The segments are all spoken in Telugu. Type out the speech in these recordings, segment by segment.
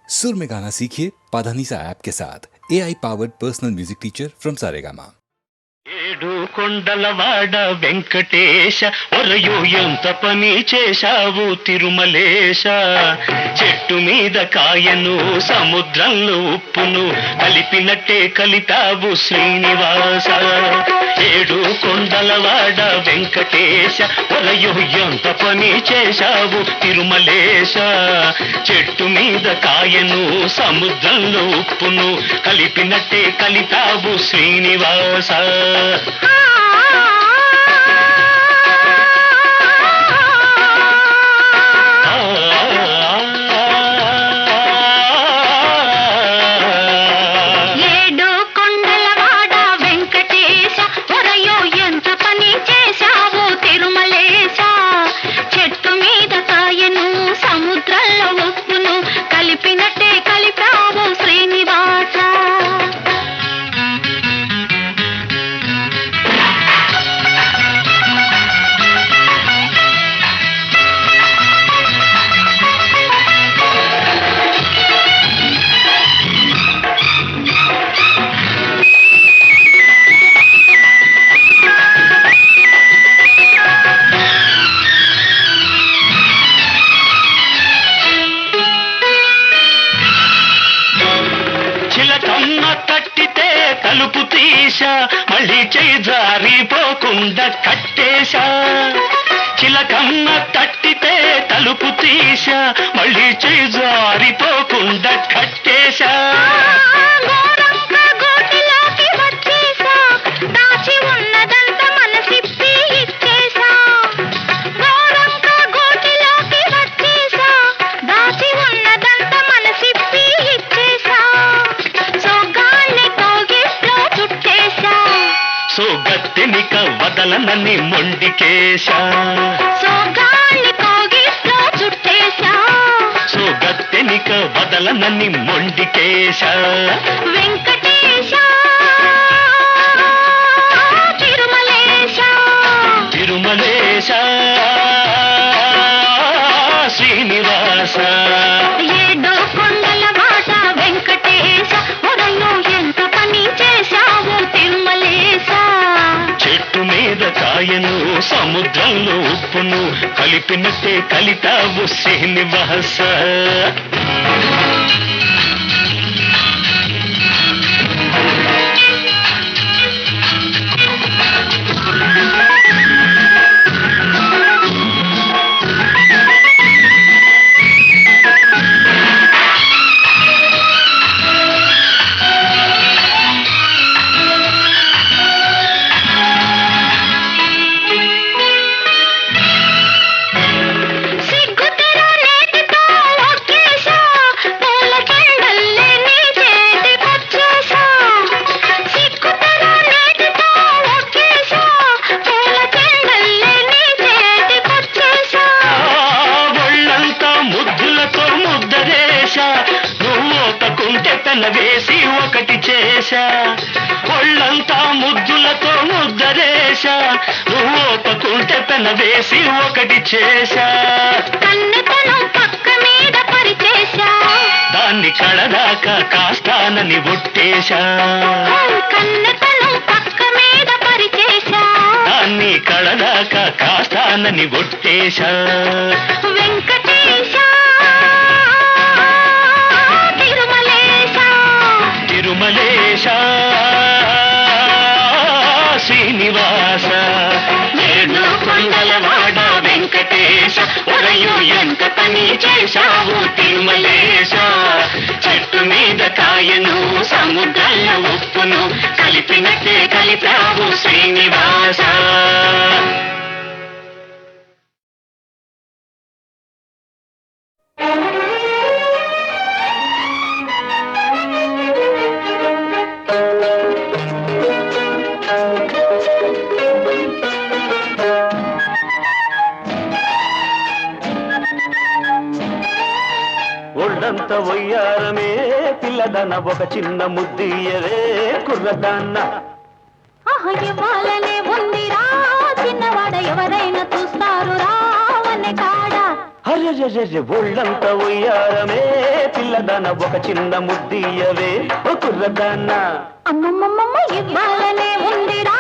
सुर में गाना सीखिए पाधानीसा ऐप के साथ AI powered personal music teacher from Saregama. ఏడు కొండలవాడ వెంకటేశ ఒరయో ఎంత పని చేశావు తిరుమలేశ చెట్టు మీద కాయను సముద్రంలో ఉప్పును కలిపినట్టే కలిపావు శ్రీనివాస ఏడు కొండలవాడ వెంకటేశ ఒరయో ఎంత పని చేశావు తిరుమలేశ చెట్టు మీద కాయను సముద్రంలో ఉప్పును కలిపినట్టే కలిపావు శ్రీనివాస తలుపు తీశా మళ్ళీ చేయి జారిపోకుండా కట్టేశా చిలకమ్మ తట్టితే తలుపు తీశా మళ్ళీ చేయి జారిపోకుండా కట్టేశా సోగత్తెనిక వదలనని మొండికేశా సోగత్తెనిక వదలనని మొండికేశా వెంకటేశ తిరుమలేశ తిరుమలేశ శ్రీనివాస ఏడు కొండల వాట వెంకటేశ ఒరలో ఎంత పని చేశావు తిరుమలేశ చెట్టు మీద కాయను సముద్రంలో ఉప్పును కలిపినట్టే కలిపావు శ్రీనివాస వేసి ఒకటి చేశా ఒళ్ళంతా ముద్దులతో ముద్దరేశా నువ్వు ఒప్పుకుంటే పెన వేసి ఒకటి చేశా కన్నెతనం పక్క మీద పరిచేశా దాన్ని కడదాకా కాస్తానని ఒట్టేశా కన్నెతనం పక్క మీద పరిచేశా దాన్ని కడదాకా కాస్తానని ఒట్టేశా వెంకటేశ తిరుమలేశ శ్రీనివాస ఏడు కొండలవాడ వెంకటేశ ఒరయు ఎంత పని చేశావు తిరుమలేశ చెట్టు మీద కాయను సముద్రంలో ఉప్పును కలిపినట్టే కలిపావు శ్రీనివాస ఒళ్ళంత వయ్యారమే పిల్లదన ఒక చిన్న ముద్దియరే కుర్రదాన్న ఇవ్వాలనే ఉందిరా చిన్నవాడ ఎవరైనా చూస్తారు రావనే కాడ అరెరెరె ఒళ్ళంత ఉయ్యారమే పిల్లదాన ఒక చిన్న ముద్దియవే ఓ కుర్రదాన్న అమ్మమ్మమ్మ ఇవ్వాలనే ఉందిరా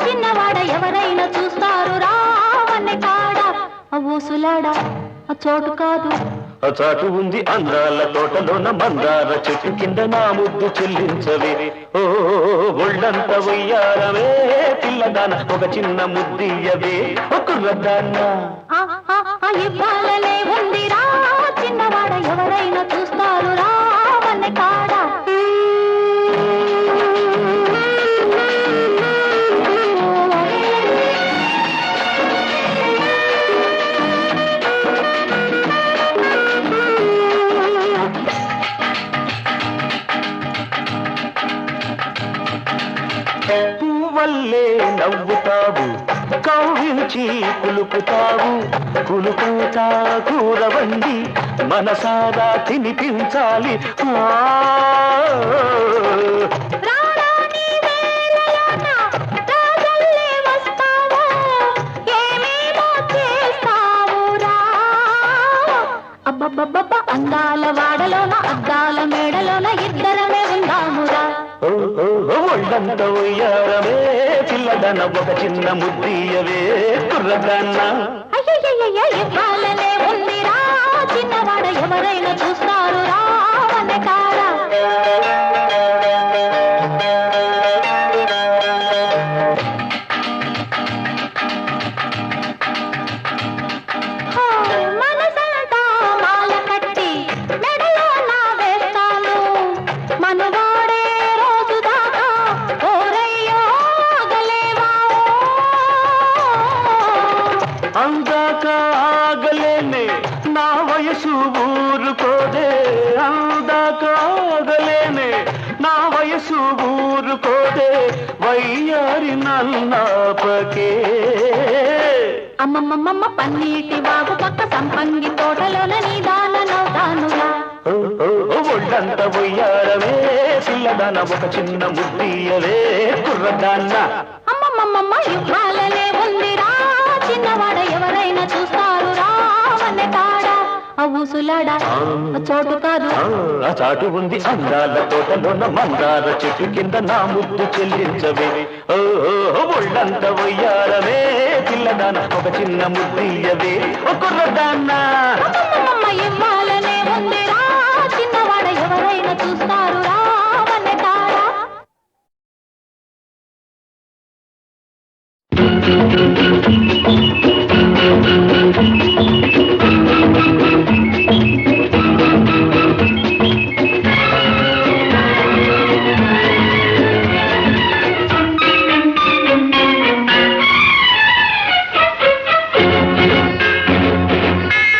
చిన్నవాడ ఎవరైనా చూస్తారు రావనే కాడ ఊసులాడా చోటు కాదు చాటు ఉంది అందాల తోటలోన మందార చెట్టు కింద నా ముద్దు చెల్లించవే ఓ ఒళ్ళంత ఉయ్యారమే పిల్లదాన ఒక చిన్న ముద్దియవే ఓ కుర్రదాన్న ఇవ్వాలనే ఉందిరా చిన్నవాడ ఎవరైనా చూస్తారు రావనే కాడ పువ్వల్లే నవ్వుతావు కవ్వించి కులుపుతావు కులుపుతా కూర వండి మనసారా తినిపించాలి అబ్బబ్బబ్బ అందాల వాడలోన అద్దాల మేడలోన ఇద్దరమే ఉందామురా ఒళ్ళంత ఉయ్యారమే పిల్లదన ఒక చిన్న ముద్దియవే కుర్రదాన్న అయ్యయ్యయ్య ఇవ్వాలనే ఉందిరా చిన్నవాడ ఎవరైనా చూస్తారు రావనే కాడ మనసంతా మాల కట్టి మెడలో నా వేస్తాను మనవాడే రోజు దాకా ఓరయ్యో ఆగలేవా అందాక ఆగలేనే నా వయసు ఊరుకోదే అందాక ఆగలేనే నా వయసు ఊరుకోదే వయ్యారి నల్లాపకే అమ్మమ్మమ్మ పన్నీటి వాగు పక్క సంపంగి తోటలోన నీదానవుతానుగా ఒళ్ళంత ఉయ్యారమే పిల్లదాన ఒక చిన్న ముద్దియవే కుర్రదాన్న అమ్మమ్మమ్మ ఇవ్వాలనే ఉందిరా చిన్నవాడ ఎవరైనా చూస్తారు రావనే కాడ ఊసులాడా చోటు కాదు ఆ చాటు ఉంది అందాల తోటలోన మందార చెట్టు కింద నా ముద్దు చెల్లించవే ఒళ్ళంత ఉయ్యారమే పిల్లదాన ఒక చిన్న ముద్దియవే ఒక కుర్రదాన్న అమ్మమ్మమ్మ ఇవ్వాలనే ఉందిరా చిన్నవాడ ఎవరైనా చూస్తారు రావనే కాడ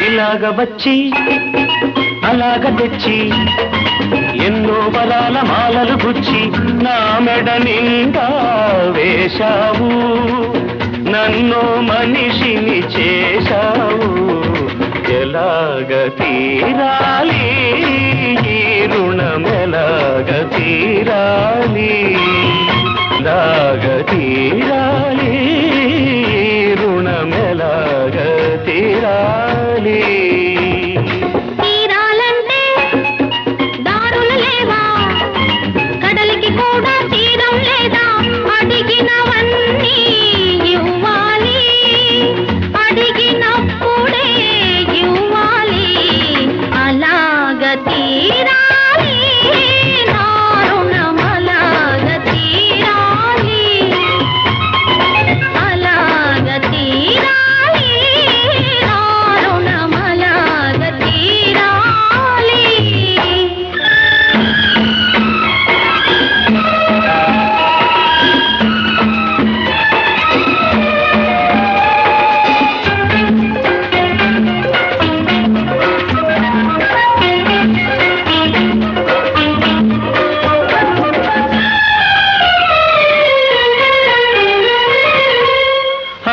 ఇలాగ వచ్చి అలాగ తెచ్చి ఎన్నో బలాల మాలలు గుచ్చి నా మెడ నిండా వేశావు నన్ను మనిషిని చేశావు ఎలాగ తీరాలి ఈ రుణమెలాగ తీరాలి ఎలాగ తీరాలి ఈ రుణమెలాగ తీరాలి తీరాలంటే దారులు లేవా కడలికి కూడా తీరం లేదా అడిగినవన్నీ ఇవ్వాలి అడిగినప్పుడే ఇవ్వాలి అలాగ తీరాలి నా రుణం అలాగ తీరాలి అలాగ తీరాలి నా రుణం అలాగ తీరాలి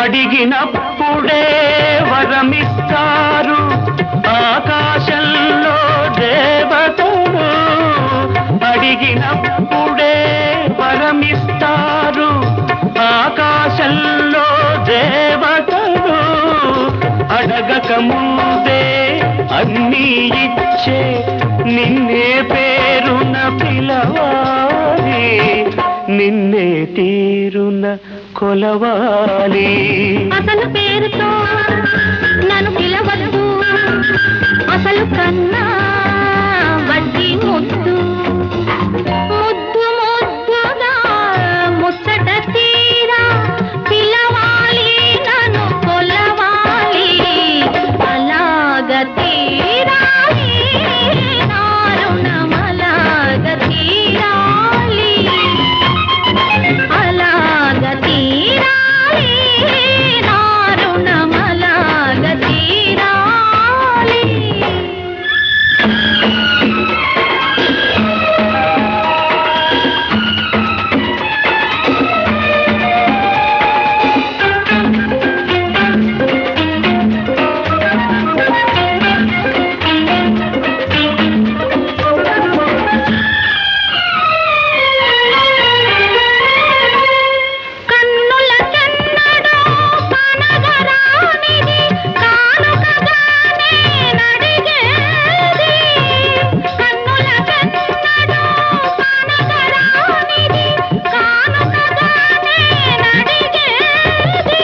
అడిగినప్పుడే వరమిస్తారు ఆకాశంలో దేవతలు అడిగినప్పుడే వరమిస్తారు ఆకాశంలో దేవతలు అడగక ముందే అన్నీ ఇచ్చే నిన్నే పేరున పిలవాలి, నిన్నే తీరున కొలవాలి. అసలు పేరుతో నన్ను పిలవద్దు, అసలు కన్నా వడ్డీ ముద్దు. ముద్దు ముద్దుగా ముచ్చట తీరా పిలవాలి, నన్ను కొలవాలి. అలాగ తీరాలి నా రుణం, అలాగ తీరాలి, అలాగ తీరాలి నా రుణం, అలాగ తీరాలి. కన్నుల కన్నడో కనగరానిది, కానుకగానే నడిగేది. కన్నుల కన్నడో కనగరానిది, కానుకగానే నడిగేది.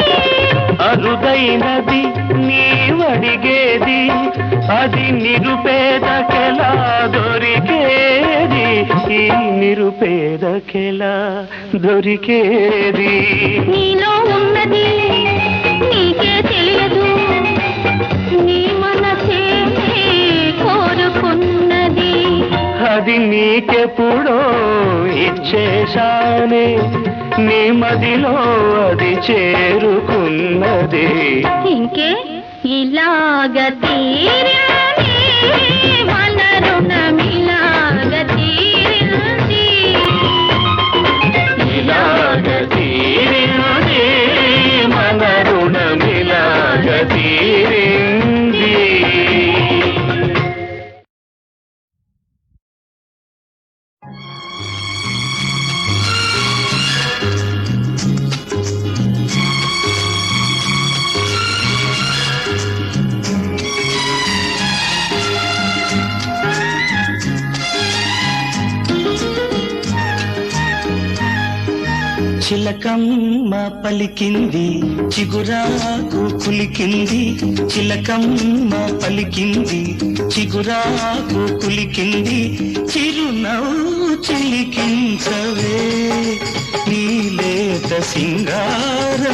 అరుదైనది నీవడిగేది, అది నిరుపేదకెలా దొరికేది, ఈ నిరుపేదకెలా దొరికేది. నీలో ఉన్నది నీకే తెలియదు, నీ మనసే కోరుకున్నది. అది నీకెప్పుడో ఇచ్చేశానే, నీ మదిలో అది చేరుకున్నది. ఇంకే ఇలాగ తీరింది మన రుణం, ఇలాగ తీరింది. ఇలాగ తీరింది మన రుణం, ఇలాగ తీరింది. చిలకమ్మ పలికింది చిగురాకు కులికింది, చిలకమ్మ పలికింది చిగురాకు కులికింది. చిరునవ్వు చిలికించవే నీలేత సింగారములికించవే,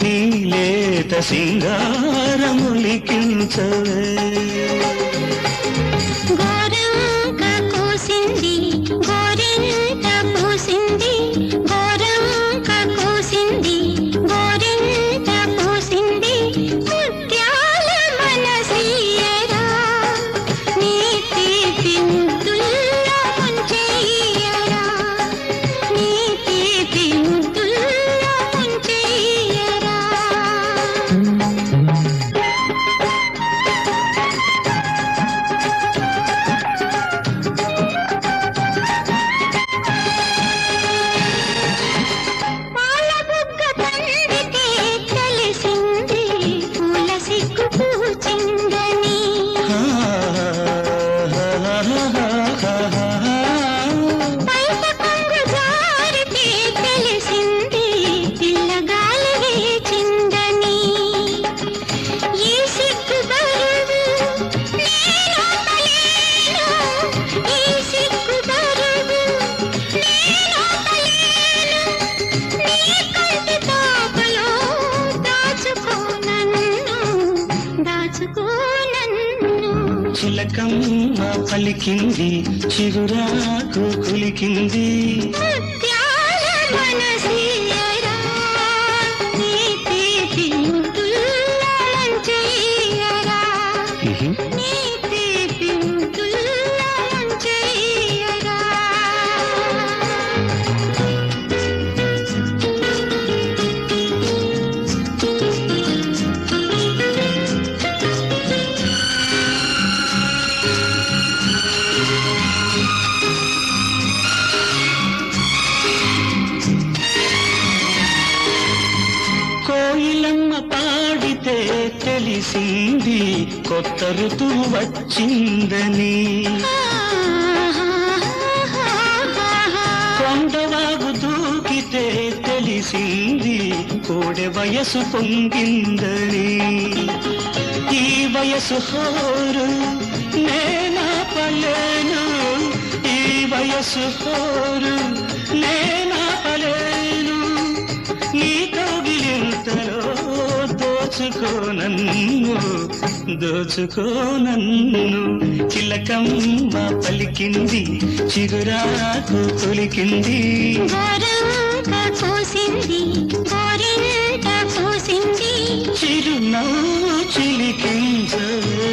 నీలేత సింగారములికించవే. గోరంక కూసింది గోరింట పూసింది, గోరంక కూసింది గోరింట పూసింది. ముత్యాల మనసీయరా నీ తీపి ముద్దుల్లో ముంచెయ్యరా, నీ తీపి ముద్దుల్లో ముంచెయ్యరా. పాల బుగ్గ తండ్రికే తెలిసింది పూల సిగ్గు పూచిందని. బయట కొంగు జారితే తెలిసింది పిల్లగాలి వేచిందని. ఈ సిగ్గు బరువు నేనోపలేను, ఈ సిగ్గు బరువు నేనోపలేను. నీ కంటి పాపలో దాచుకో నన్ను, దాచుకో నన్ను. చిలకమ్మ పలికింది చిగురాకు కులికింది. ముత్యాల మనసీయరా నీ తీపి ముద్దుల్లో ముంచెయ్యరా, నీ తీపి ముద్దుల్లో ముంచెయ్యరా. తెలిసింది కొత్త ఋతువు వచ్చిందని. కొండవాగు దూకితే తెలిసింది కోడె వయసు పొంగిందని. ఈ వయసు హోరు నేనాపలేను, ఈ వయసు హోరు నేనాపలేను. నీ కౌగిలింతలో దోచుకోనన్ను, దోచుకోనన్ను. చిలకమ్మ పలికింది, చిగురాకు తొలికింది. గోరంగా పూసింది, గోరింట పూసింది. చిరునవ్వు చిలికించవే,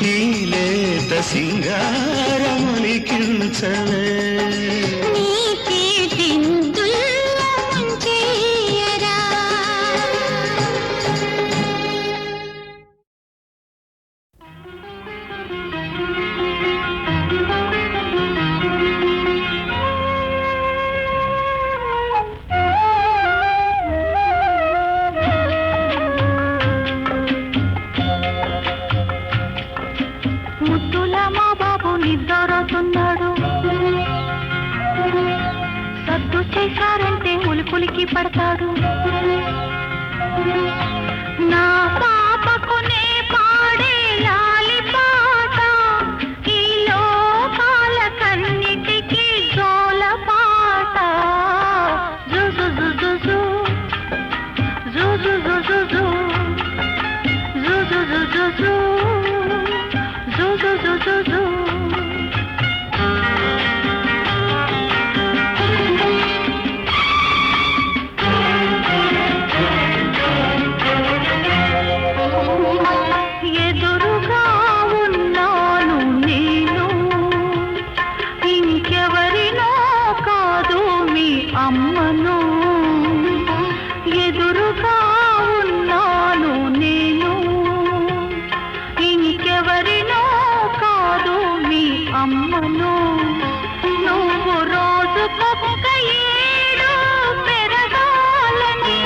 నీలేత సింగారములికించవే. నీ తీర్థిందుల్లో ముంచెయ్యరా. ముద్దుల మా బాబు నిద్రతున్నాడు. సద్దు చేశారంటే ఉలికులికి పడతాడు. నా పాపకునే పాడే లాలి పాట, ఈ లోకాల కన్నిటికి జోల పాట. జు జు జు జు జు జు జు జు జు జు జు జు జు జు జు జు జు జు జు. ఎదురుగా ఉన్నాను నేను, ఇంకెవరినో కాదు మీ అమ్మను. ఎదురుగా ఉన్నాను నేను, ఇంకెవరినో కాదు మీ అమ్మను. నువ్వు రోజుకొక్క ఏడు పెరగాలని,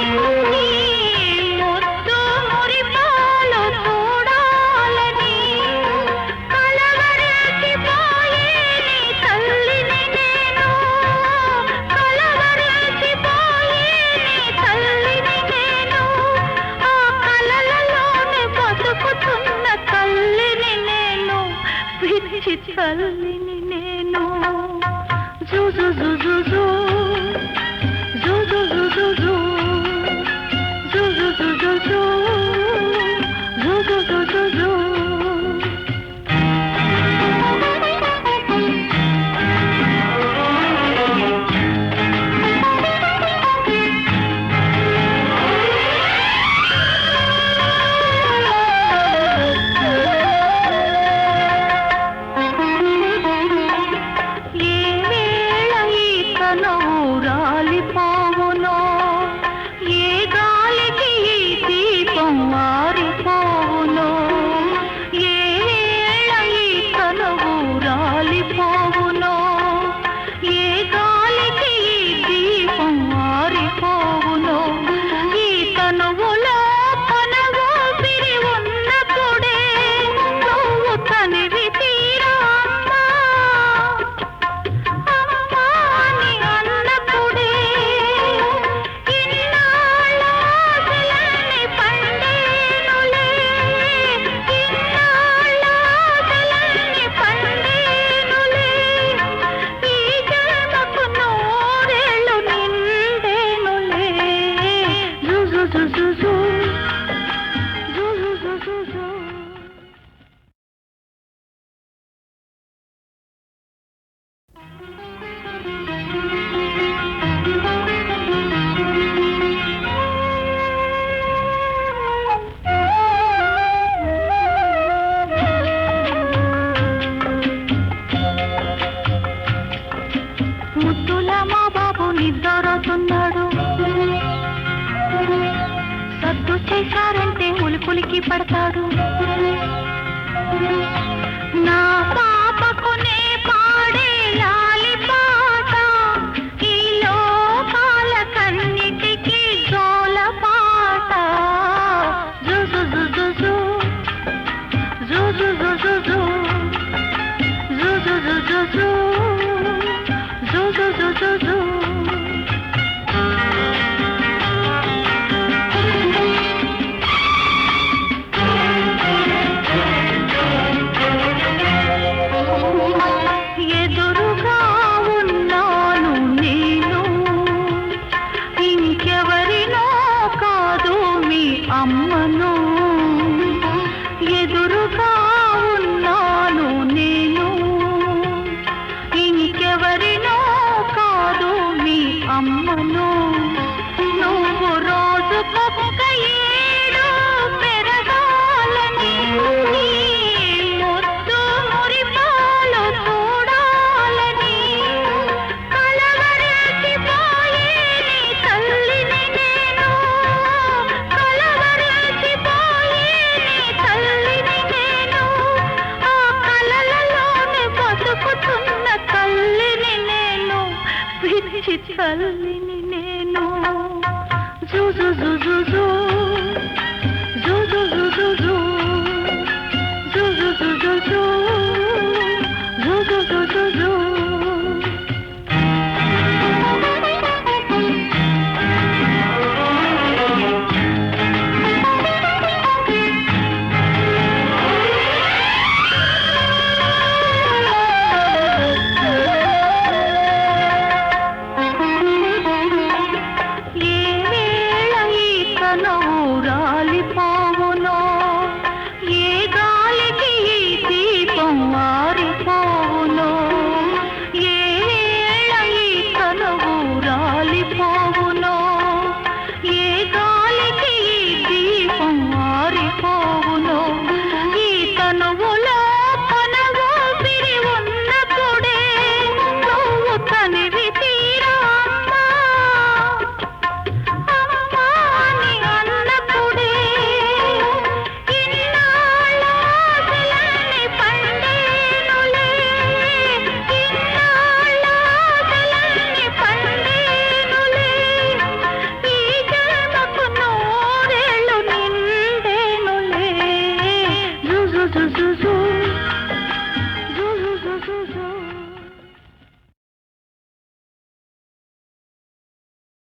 నీ ముద్దు మురిపాలు చూడాలని. కలవరచిపోయే నీ తల్లిని నేను, కలవరచిపోయే నీ తల్లిని నేను. ఆ కలలలోనే బతుకుతున్న తల్లిని నేను, పిచ్చి తల్లిని నేను. జు జు జు జు జు జు జు జు జు జు జు జు జు జు జు జు జు జు జు. ఏ వేళ ఈ కనువు రాలిపోవునో, ఏ గాలికి ఈ దీపం మారిపోవునో. ఏ వేళ ఈ కనువు రాలిపోవునో, ఏ గాలికి ఈ దీపం మారిపోవునో. ఈ తనువులో కనువు పిరి ఉన్నప్పుడే నువ్వు కనివి తీరా అమ్మా, అమ్మా అని అన్నప్పుడే. ఇన్నాళ్ళ ఆశలన్నీ పండేనులే, ఇన్నాళ్ళ ఆశలన్నీ పండేనులే. ఈ జన్మకు నూరేళ్ళు నిండేనులే. జు జు జు జు జు జు జు జు జు. ముద్దుల మా బాబు నిద్రతున్నాడు. సద్దు చేశారంటే ఉలికులికి పడతాడు. నా పాపకునే పాడే లాలి పాట, ఈ లోకాల కన్నిటికి జోల పాట. జు జు జు జు జు తల్లిని నేను zoo zoo zoo zoo zoo zoo zoo zoo zoo zoo zoo zoo zoo zoo